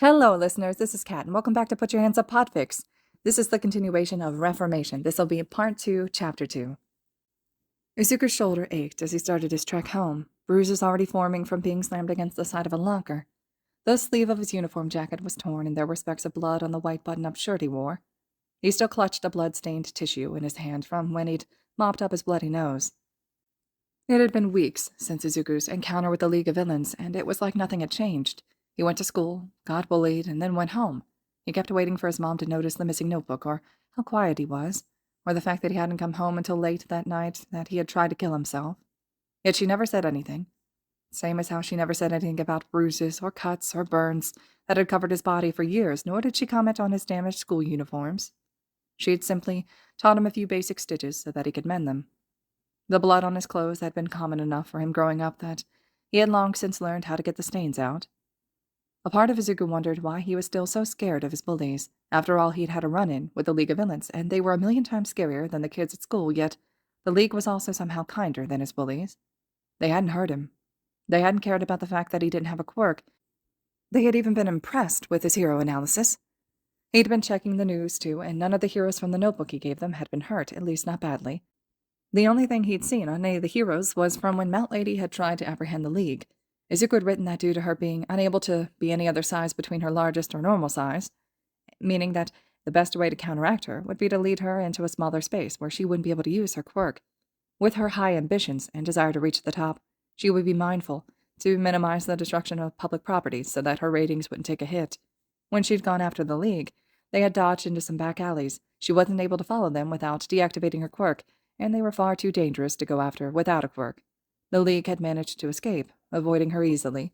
Hello, listeners. This is Kat, and welcome back to Put Your Hands Up Podfic. This is the continuation of Reformation. This will be Part 2, Chapter 2. Izuku's shoulder ached as he started his trek home, bruises already forming from being slammed against the side of a locker. The sleeve of his uniform jacket was torn, and there were specks of blood on the white button-up shirt he wore. He still clutched a blood-stained tissue in his hand from when he'd mopped up his bloody nose. It had been weeks since Izuku's encounter with the League of Villains, and it was like nothing had changed. He went to school, got bullied, and then went home. He kept waiting for his mom to notice the missing notebook, or how quiet he was, or the fact that he hadn't come home until late that night that he had tried to kill himself. Yet she never said anything. Same as how she never said anything about bruises or cuts or burns that had covered his body for years, nor did she comment on his damaged school uniforms. She had simply taught him a few basic stitches so that he could mend them. The blood on his clothes had been common enough for him growing up that he had long since learned how to get the stains out. A part of Izuku wondered why he was still so scared of his bullies. After all, he'd had a run-in with the League of Villains, and they were a million times scarier than the kids at school, yet the League was also somehow kinder than his bullies. They hadn't hurt him. They hadn't cared about the fact that he didn't have a quirk. They had even been impressed with his hero analysis. He'd been checking the news, too, and none of the heroes from the notebook he gave them had been hurt, at least not badly. The only thing he'd seen on any of the heroes was from when Mount Lady had tried to apprehend the League. Izuku had written that due to her being unable to be any other size between her largest or normal size, meaning that the best way to counteract her would be to lead her into a smaller space where she wouldn't be able to use her quirk. With her high ambitions and desire to reach the top, she would be mindful to minimize the destruction of public properties so that her ratings wouldn't take a hit. When she'd gone after the League, they had dodged into some back alleys. She wasn't able to follow them without deactivating her quirk, and they were far too dangerous to go after without a quirk. The League had managed to escape, avoiding her easily.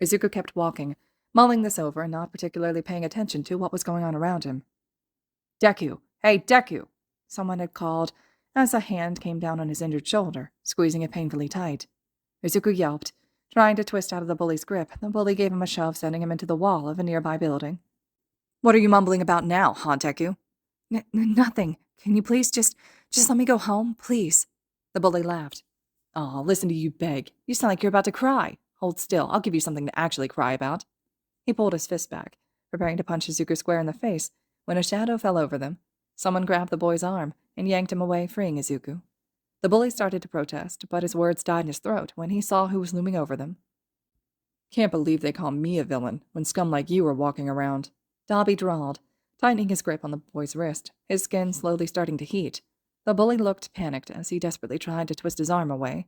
Izuku kept walking, mulling this over and not particularly paying attention to what was going on around him. "Deku! Hey, Deku!" someone had called, as a hand came down on his injured shoulder, squeezing it painfully tight. Izuku yelped, trying to twist out of the bully's grip. The bully gave him a shove, sending him into the wall of a nearby building. "What are you mumbling about now, huh, Deku?" Nothing. Can you please just let me go home, please?" The bully laughed. "Aw, listen to you beg. You sound like you're about to cry. Hold still, I'll give you something to actually cry about." He pulled his fist back, preparing to punch Izuku square in the face, when a shadow fell over them. Someone grabbed the boy's arm and yanked him away, freeing Izuku. The bully started to protest, but his words died in his throat when he saw who was looming over them. "Can't believe they call me a villain when scum like you are walking around," Dobby drawled, tightening his grip on the boy's wrist, his skin slowly starting to heat. The bully looked panicked as he desperately tried to twist his arm away.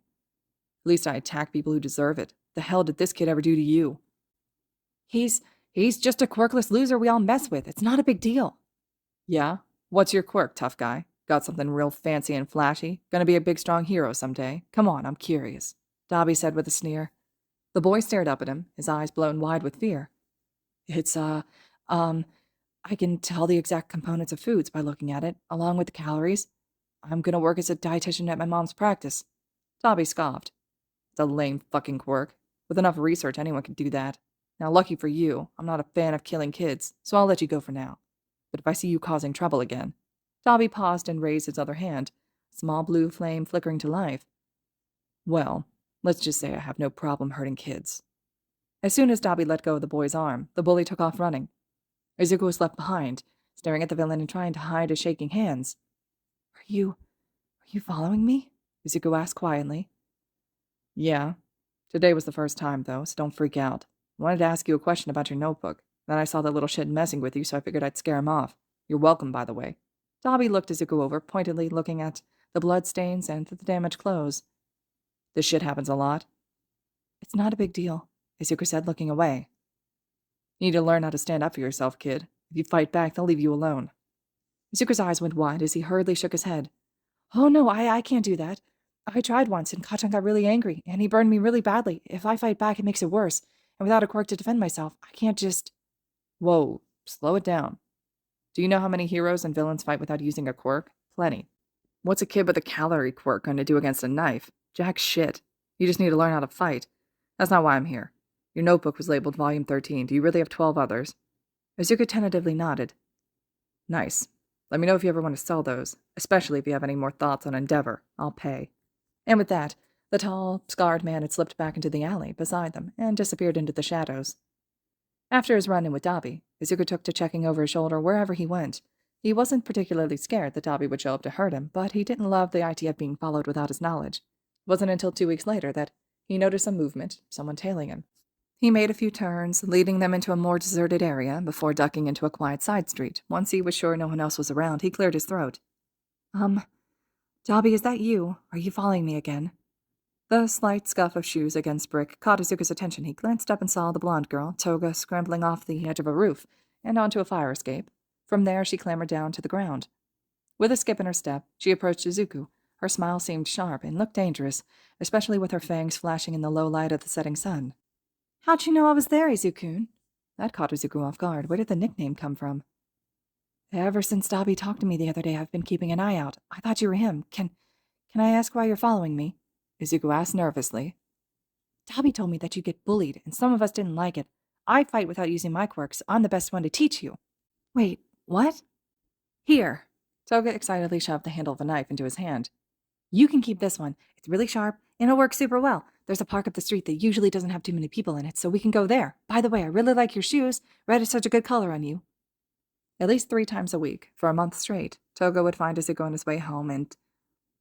"At least I attack people who deserve it. The hell did this kid ever do to you?" He's just a quirkless loser we all mess with. It's not a big deal." "Yeah? What's your quirk, tough guy? Got something real fancy and flashy? Gonna be a big strong hero someday? Come on, I'm curious," Dobby said with a sneer. The boy stared up at him, his eyes blown wide with fear. It's, I can tell the exact components of foods by looking at it, along with the calories. I'm gonna work as a dietitian at my mom's practice." Dobby scoffed. "It's a lame fucking quirk. With enough research, anyone could do that. Now, lucky for you, I'm not a fan of killing kids, so I'll let you go for now. But if I see you causing trouble again..." Dobby paused and raised his other hand, a small blue flame flickering to life. "Well, let's just say I have no problem hurting kids." As soon as Dobby let go of the boy's arm, the bully took off running. Izuku was left behind, staring at the villain and trying to hide his shaking hands. Are you following me?" Izuku asked quietly. "Yeah. Today was the first time, though, so don't freak out. I wanted to ask you a question about your notebook. Then I saw that little shit messing with you, so I figured I'd scare him off. You're welcome, by the way." Dobby looked Izuku over, pointedly looking at the blood stains and the damaged clothes. "This shit happens a lot?" "It's not a big deal," Izuku said, looking away. "You need to learn how to stand up for yourself, kid. If you fight back, they'll leave you alone." Izuku's eyes went wide as he hurriedly shook his head. "Oh no, I can't do that. I tried once, and Kachan got really angry, and he burned me really badly. If I fight back, it makes it worse, and without a quirk to defend myself, I can't just..." "Whoa, slow it down. Do you know how many heroes and villains fight without using a quirk? Plenty. What's a kid with a calorie quirk going to do against a knife? Jack shit. You just need to learn how to fight. That's not why I'm here. Your notebook was labeled Volume 13. Do you really have 12 others?" Izuku tentatively nodded. "Nice. Let me know if you ever want to sell those, especially if you have any more thoughts on Endeavor. I'll pay." And with that, the tall, scarred man had slipped back into the alley beside them and disappeared into the shadows. After his run-in with Dabi, Izuku took to checking over his shoulder wherever he went. He wasn't particularly scared that Dabi would show up to hurt him, but he didn't love the idea of being followed without his knowledge. It wasn't until 2 weeks later that he noticed some movement, someone tailing him. He made a few turns, leading them into a more deserted area before ducking into a quiet side street. Once he was sure no one else was around, he cleared his throat. Dabi, is that you? Are you following me again? The slight scuff of shoes against brick caught Izuku's attention. He glanced up and saw the blonde girl, Toga, scrambling off the edge of a roof and onto a fire escape. From there, she clambered down to the ground. With a skip in her step, she approached Izuku. Her smile seemed sharp and looked dangerous, especially with her fangs flashing in the low light of the setting sun. How'd you know I was there, Izuku? That caught Izuku off guard. Where did the nickname come from? Ever since Dabi talked to me the other day, I've been keeping an eye out. I thought you were him. Can I ask why you're following me? Izuku asked nervously. Dabi told me that you get bullied, and some of us didn't like it. I fight without using my quirks. I'm the best one to teach you. Wait, what? Here. Toga excitedly shoved the handle of a knife into his hand. You can keep this one. It's really sharp, and it'll work super well. There's a park up the street that usually doesn't have too many people in it, so we can go there. By the way, I really like your shoes. Red is such a good color on you. At least 3 times a week, for a month straight, Toga would find Izuku on his way home and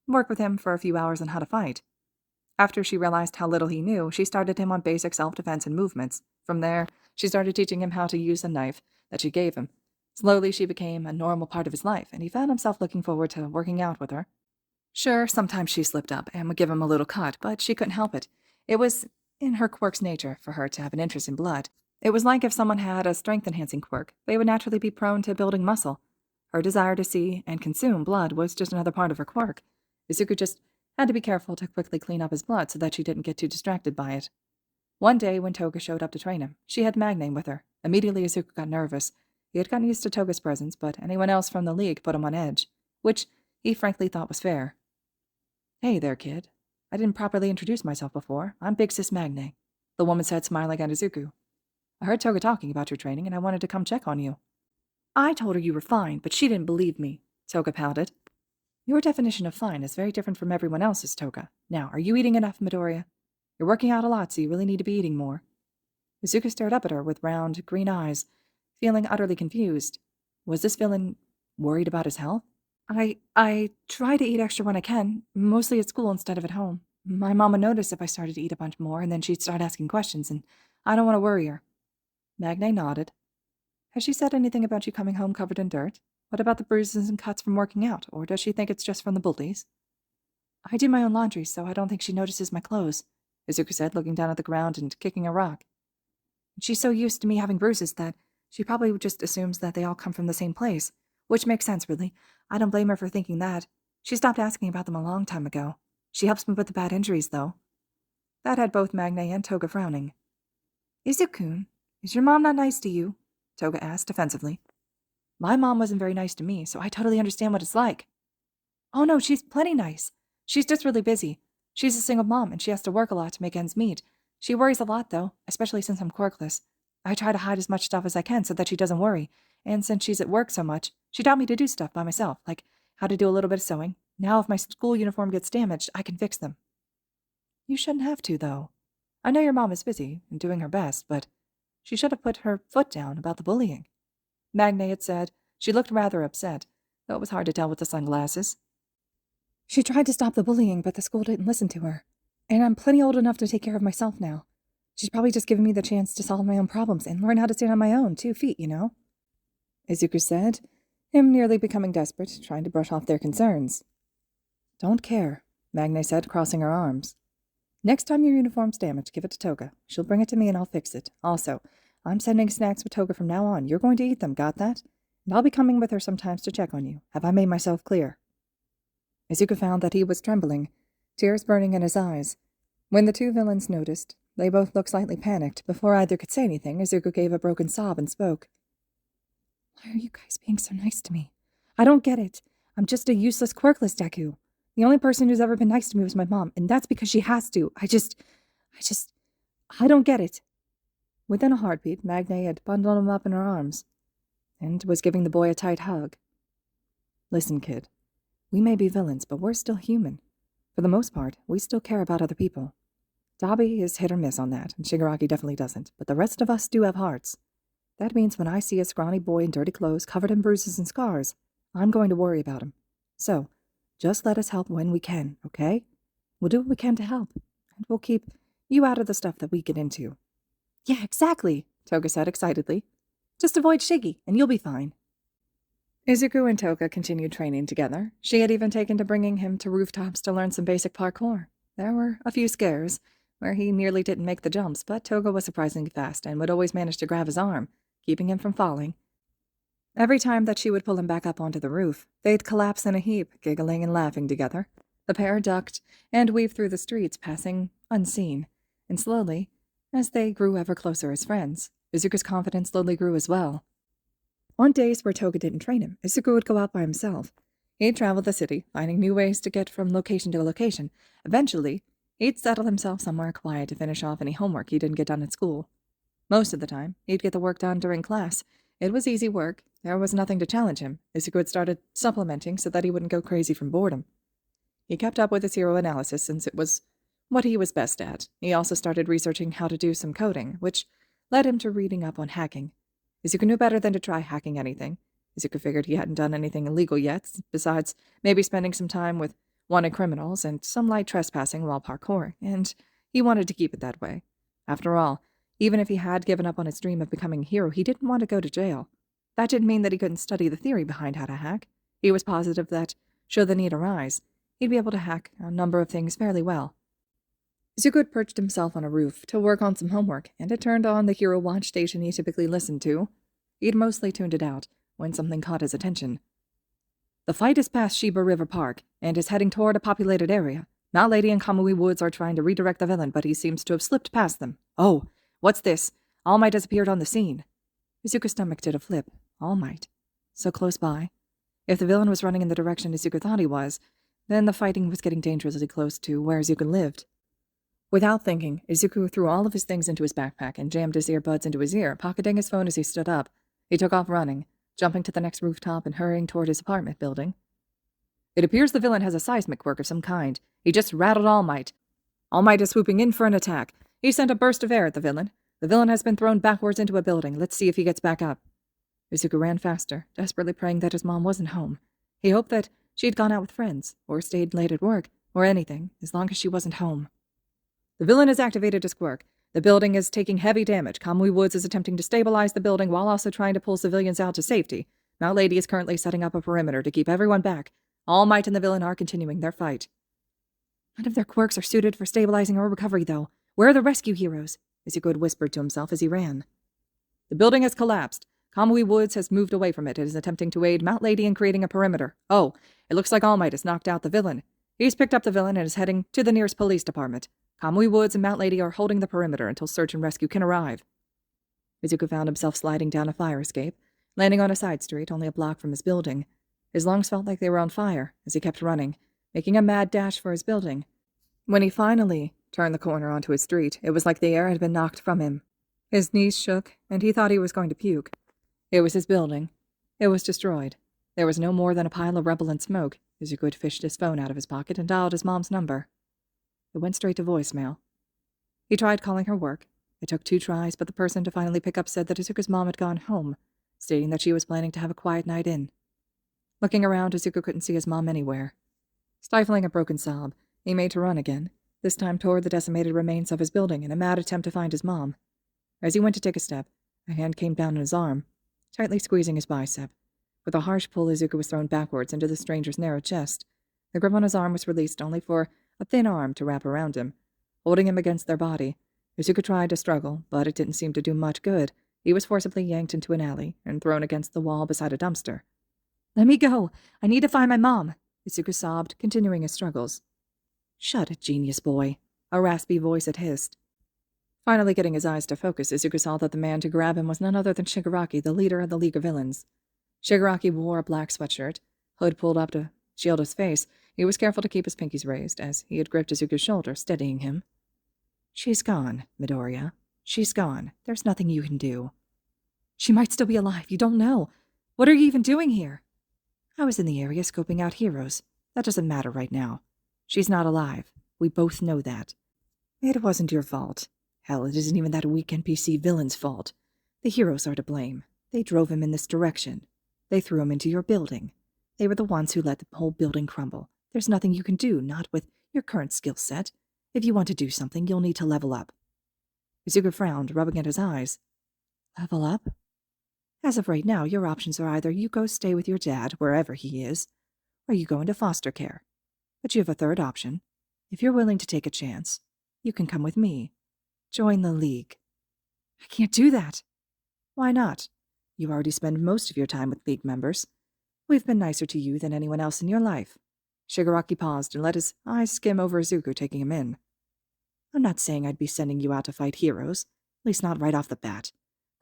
work with him for a few hours on how to fight. After she realized how little he knew, she started him on basic self-defense and movements. From there, she started teaching him how to use the knife that she gave him. Slowly, she became a normal part of his life, and he found himself looking forward to working out with her. Sure, sometimes she slipped up and would give him a little cut, but she couldn't help it. It was in her quirk's nature for her to have an interest in blood. It was like if someone had a strength-enhancing quirk, they would naturally be prone to building muscle. Her desire to see and consume blood was just another part of her quirk. Izuku just had to be careful to quickly clean up his blood so that she didn't get too distracted by it. One day, when Toga showed up to train him, she had Magne with her. Immediately, Izuku got nervous. He had gotten used to Toga's presence, but anyone else from the league put him on edge, which he frankly thought was fair. Hey there, kid. I didn't properly introduce myself before. I'm Big Sis Magne, the woman said, smiling at Izuku. I heard Toga talking about your training, and I wanted to come check on you. I told her you were fine, but she didn't believe me, Toga pouted. Your definition of fine is very different from everyone else's, Toga. Now, are you eating enough, Midoriya? You're working out a lot, so you really need to be eating more. Izuku stared up at her with round, green eyes, feeling utterly confused. Was this villain worried about his health? I try to eat extra when I can, mostly at school instead of at home. My mama noticed if I started to eat a bunch more, and then she'd start asking questions, and I don't want to worry her. Magne nodded. Has she said anything about you coming home covered in dirt? What about the bruises and cuts from working out, or does she think it's just from the bullies? I do my own laundry, so I don't think she notices my clothes, Izuku said, looking down at the ground and kicking a rock. She's so used to me having bruises that she probably just assumes that they all come from the same place, which makes sense, really. I don't blame her for thinking that. She stopped asking about them a long time ago. She helps me with the bad injuries, though. That had both Magne and Toga frowning. Izuku, is your mom not nice to you? Toga asked defensively. My mom wasn't very nice to me, so I totally understand what it's like. Oh no, she's plenty nice. She's just really busy. She's a single mom, and she has to work a lot to make ends meet. She worries a lot, though, especially since I'm quirkless. I try to hide as much stuff as I can so that she doesn't worry, and since she's at work so much, she taught me to do stuff by myself, like how to do a little bit of sewing. Now if my school uniform gets damaged, I can fix them. You shouldn't have to, though. I know your mom is busy and doing her best, but she should have put her foot down about the bullying. Magne had said. She looked rather upset, though it was hard to tell with the sunglasses. She tried to stop the bullying, but the school didn't listen to her. And I'm plenty old enough to take care of myself now. She's probably just given me the chance to solve my own problems and learn how to stand on my own 2 feet, you know? Izuku said, him nearly becoming desperate, trying to brush off their concerns. Don't care, Magne said, crossing her arms. Next time your uniform's damaged, give it to Toga. She'll bring it to me and I'll fix it. Also, I'm sending snacks with Toga from now on. You're going to eat them, got that? And I'll be coming with her sometimes to check on you. Have I made myself clear? Izuku found that he was trembling, tears burning in his eyes. When the two villains noticed, they both looked slightly panicked. Before either could say anything, Izuku gave a broken sob and spoke. Why are you guys being so nice to me? I don't get it. I'm just a useless quirkless Deku. The only person who's ever been nice to me was my mom, and that's because she has to. I don't get it. Within a heartbeat, Magne had bundled him up in her arms, and was giving the boy a tight hug. Listen, kid. We may be villains, but we're still human. For the most part, we still care about other people. Dabi is hit or miss on that, and Shigaraki definitely doesn't, but the rest of us do have hearts. That means when I see a scrawny boy in dirty clothes covered in bruises and scars, I'm going to worry about him. So, just let us help when we can, okay? We'll do what we can to help, and we'll keep you out of the stuff that we get into." "Yeah, exactly," Toga said excitedly. "Just avoid Shiggy, and you'll be fine." Izuku and Toga continued training together. She had even taken to bringing him to rooftops to learn some basic parkour. There were a few scares, where he nearly didn't make the jumps, but Toga was surprisingly fast and would always manage to grab his arm, keeping him from falling. Every time that she would pull him back up onto the roof, they'd collapse in a heap, giggling and laughing together. The pair ducked and weaved through the streets, passing unseen, and slowly, as they grew ever closer as friends, Izuku's confidence slowly grew as well. On days where Toga didn't train him, Izuku would go out by himself. He'd travel the city, finding new ways to get from location to location. Eventually, he'd settle himself somewhere quiet to finish off any homework he didn't get done at school. Most of the time, he'd get the work done during class. It was easy work. There was nothing to challenge him. Izuku had started supplementing so that he wouldn't go crazy from boredom. He kept up with his hero analysis since it was what he was best at. He also started researching how to do some coding, which led him to reading up on hacking. Izuku knew better than to try hacking anything. Izuku figured he hadn't done anything illegal yet, besides maybe spending some time with wanted criminals and some light trespassing while parkouring, and he wanted to keep it that way. After all, even if he had given up on his dream of becoming a hero, he didn't want to go to jail. That didn't mean that he couldn't study the theory behind how to hack. He was positive that, should the need arise, he'd be able to hack a number of things fairly well. Izuku had perched himself on a roof to work on some homework, and had turned on the hero watch station he typically listened to. He'd mostly tuned it out when something caught his attention. "The fight is past Shiba River Park, and is heading toward a populated area. Not Lady and Kamui Woods are trying to redirect the villain, but he seems to have slipped past them. Oh, what's this? All Might has appeared on the scene." Izuku's stomach did a flip. All Might. So close by. If the villain was running in the direction Izuku thought he was, then the fighting was getting dangerously close to where Izuku lived. Without thinking, Izuku threw all of his things into his backpack and jammed his earbuds into his ear, pocketing his phone as he stood up. He took off running, jumping to the next rooftop and hurrying toward his apartment building. "It appears the villain has a seismic quirk of some kind. He just rattled All Might. All Might is swooping in for an attack. He sent a burst of air at the villain. The villain has been thrown backwards into a building. Let's see if he gets back up." Izuku ran faster, desperately praying that his mom wasn't home. He hoped that she'd gone out with friends, or stayed late at work, or anything, as long as she wasn't home. "The villain has activated his quirk. The building is taking heavy damage. Kamui Woods is attempting to stabilize the building while also trying to pull civilians out to safety. Mount Lady is currently setting up a perimeter to keep everyone back. All Might and the villain are continuing their fight." "None of their quirks are suited for stabilizing or recovery, though. Where are the rescue heroes?" Izuku had whispered to himself as he ran. "The building has collapsed. Kamui Woods has moved away from it and is attempting to aid Mount Lady in creating a perimeter. Oh, it looks like All Might has knocked out the villain. He's picked up the villain and is heading to the nearest police department. Kamui Woods and Mount Lady are holding the perimeter until search and rescue can arrive." Izuku found himself sliding down a fire escape, landing on a side street only a block from his building. His lungs felt like they were on fire as he kept running, making a mad dash for his building. When he finally turned the corner onto his street, it was like the air had been knocked from him. His knees shook, and he thought he was going to puke. It was his building. It was destroyed. There was no more than a pile of rubble and smoke. Izuku had fished his phone out of his pocket and dialed his mom's number. It went straight to voicemail. He tried calling her work. It took 2 tries, but the person to finally pick up said that Izuku's mom had gone home, stating that she was planning to have a quiet night in. Looking around, Izuku couldn't see his mom anywhere. Stifling a broken sob, he made to run again, this time toward the decimated remains of his building in a mad attempt to find his mom. As he went to take a step, a hand came down on his arm, tightly squeezing his bicep. With a harsh pull, Izuku was thrown backwards into the stranger's narrow chest. The grip on his arm was released only for a thin arm to wrap around him, holding him against their body. Izuku tried to struggle, but it didn't seem to do much good. He was forcibly yanked into an alley and thrown against the wall beside a dumpster. "Let me go! I need to find my mom!" Izuku sobbed, continuing his struggles. "Shut it, genius boy," a raspy voice had hissed. Finally getting his eyes to focus, Izuku saw that the man to grab him was none other than Shigaraki, the leader of the League of Villains. Shigaraki wore a black sweatshirt, hood pulled up to shield his face. He was careful to keep his pinkies raised, as he had gripped Izuku's shoulder, steadying him. "She's gone, Midoriya. She's gone. There's nothing you can do." "She might still be alive. You don't know. What are you even doing here?" "I was in the area scoping out heroes. That doesn't matter right now. She's not alive. We both know that. It wasn't your fault. Hell, it isn't even that weak NPC villain's fault. The heroes are to blame. They drove him in this direction. They threw him into your building. They were the ones who let the whole building crumble. There's nothing you can do, not with your current skill set. If you want to do something, you'll need to level up. Izuku frowned, rubbing at his eyes. Level up? As of right now, your options are either you go stay with your dad, wherever he is, or you go into foster care. But you have a third option. If you're willing to take a chance, you can come with me. Join the League. I can't do that. Why not? You already spend most of your time with League members. We've been nicer to you than anyone else in your life. Shigaraki paused and let his eyes skim over Izuku, taking him in. I'm not saying I'd be sending you out to fight heroes, at least not right off the bat.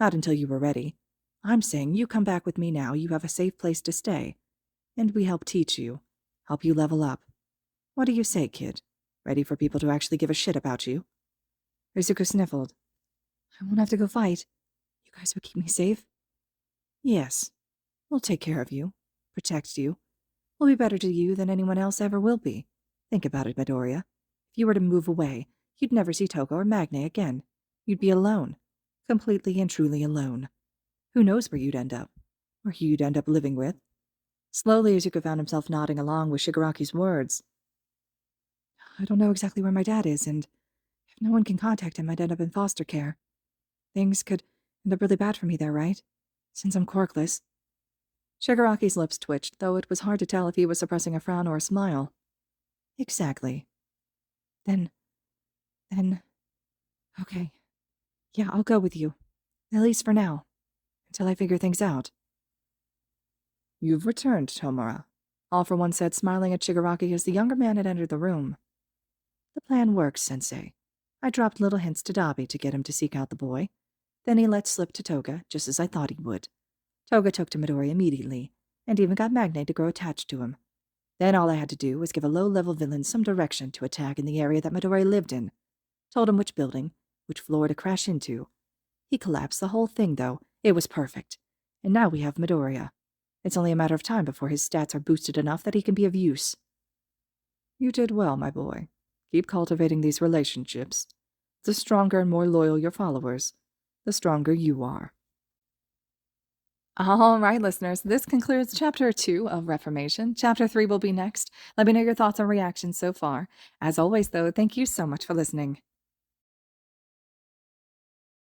Not until you were ready. I'm saying you come back with me now, you have a safe place to stay. And we help teach you, help you level up. What do you say, kid? Ready for people to actually give a shit about you? Izuku sniffled. I won't have to go fight. You guys will keep me safe? Yes. We'll take care of you, protect you. We'll be better to you than anyone else ever will be. Think about it, Midoriya. If you were to move away, you'd never see Toga or Magne again. You'd be alone. Completely and truly alone. Who knows where you'd end up? Or who you'd end up living with? Slowly, Izuku found himself nodding along with Shigaraki's words. I don't know exactly where my dad is, and if no one can contact him, I'd end up in foster care. Things could end up really bad for me there, right? Since I'm quirkless. Shigaraki's lips twitched, though it was hard to tell if he was suppressing a frown or a smile. Exactly. Then... Okay. Yeah, I'll go with you. At least for now. Until I figure things out. You've returned, Tomura, All for One said, smiling at Shigaraki as the younger man had entered the room. The plan works, Sensei. I dropped little hints to Dabi to get him to seek out the boy. Then he let slip to Toga, just as I thought he would. Toga took to Midoriya immediately, and even got Magne to grow attached to him. Then all I had to do was give a low-level villain some direction to attack in the area that Midoriya lived in. Told him which building, which floor to crash into. He collapsed the whole thing, though. It was perfect. And now we have Midoriya. It's only a matter of time before his stats are boosted enough that he can be of use. You did well, my boy. Keep cultivating these relationships. The stronger and more loyal your followers, the stronger you are. All right, listeners, this concludes Chapter 2 of Reformation. Chapter 3 will be next. Let me know your thoughts and reactions so far. As always, though, thank you so much for listening.